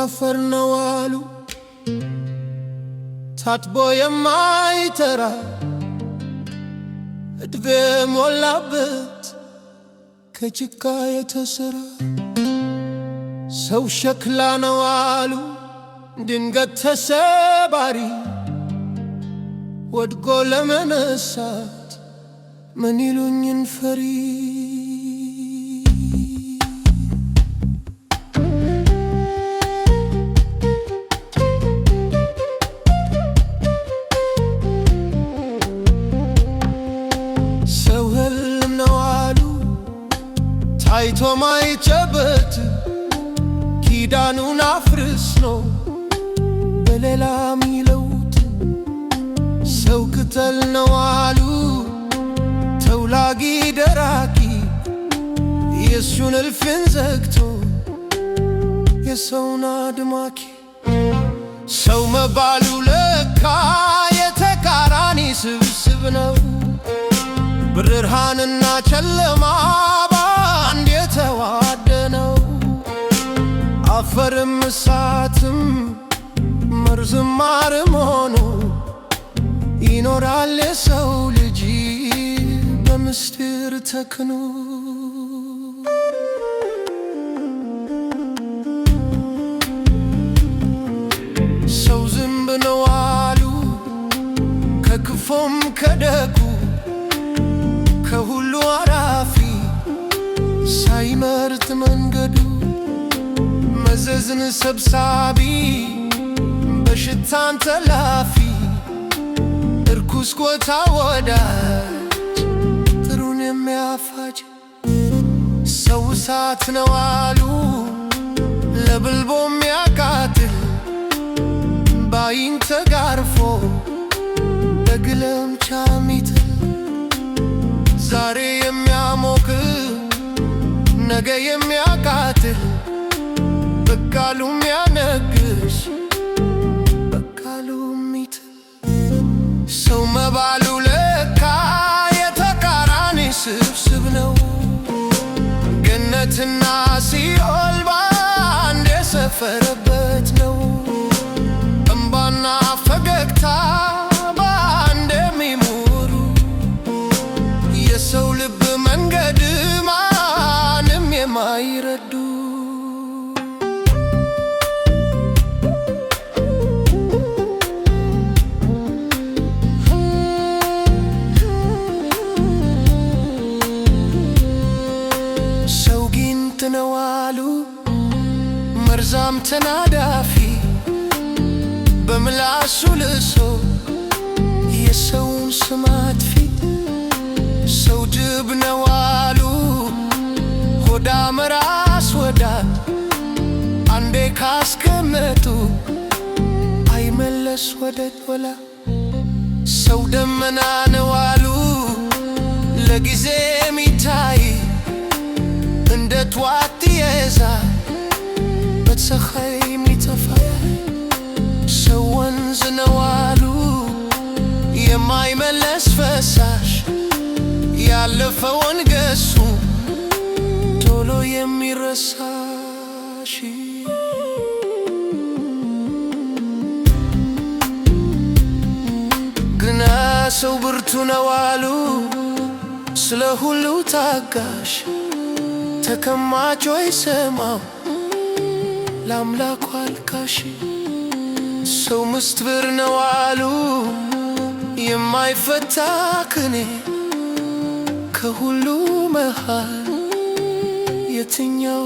አፈር ነው አሉ ታጥቦ የማይተራ እድሜ ሞላበት ከጭቃ የተሰራ ሰው ሸክላ ነው አሉ ድንገት ተሰባሪ ወድቆ ለመነሳት ምን ይሉኝን ፈሪ ሰው ህልም ነው አሉ ታይቶ ማይጨበት ኪዳኑን አፍርስ ነው በሌላ ሚለውጥ ሰው ቅጠል ነው አሉ ተውላጊ ደራቂ የሱን እልፍኝ ዘግቶ የሰውን አድማቂ ሰው መባሉ ለካ የተቃራኒ ስብስብ ነው ብርሃንና ጨለማ በአንድ የተዋሃደ ነው አፈርም እሳትም መርዝም ማርም ሆኖ ይኖራል የሰው ልጅ በምስጢር ተክኖ ሰው ዝንብ ነው አሉ ከክፉም ከደጉ ከሁሉ አራፊ ሳይመርጥ መንገዱ መዘዝን ሰብሳቢ በሽታን ተላፊ እርኩስ ቦታ ወዳጅ ጥሩን የሚያፋጅ ሰው እሳት ነው አሉ ለብልቦ የሚያቃጥል ባይን ተጋርፎ በግለምጫ ሚጥል ዛሬ የሚያሞቅ ነገ የሚያቃጥል በቃሉ የሚያነግስ በቃሉ ሚጥል ሰው መባሉ ለካ የተቃራኒ ስብስብ ነው ገነትና ሲኦል በአንድ የሰፈረበት ነው እንባና ፈገግታ በአንድ የሚሞሩ የሰው ልብ መንገድ ማንም የማይረዱ ሰው ጊንጥ ነው አሉ መርዛም ተናዳፊ በምላሱ ልሶ የሰውን ስም አጥፊ ሰው ጅብ ነው አሉ ሆዳም ራስ ወዳድ አንዴ ካስቀመጡ አይመለስ ወደ ኋላ ሰው ደመና ነው አሉ ለጊዜ የሚታይ እንደ ጧት የዛይ በፀሐይ የሚጠፋ ሰው ወንዝ ነው አሉ የማይመለስ ፈሳሽ ያለፈውን ገሱ ቶሎ የሚረሳሽ ግና ሰው ብርቱ ነው አሉ ስለ ሁሉ ታጋሽ ተከማች አይሰማው ለአምላኩ አልቃሽ ሰው ምስጥር ነው አሉ የማይፈታ ቅኔ ከሁሉ መሃል የትኛው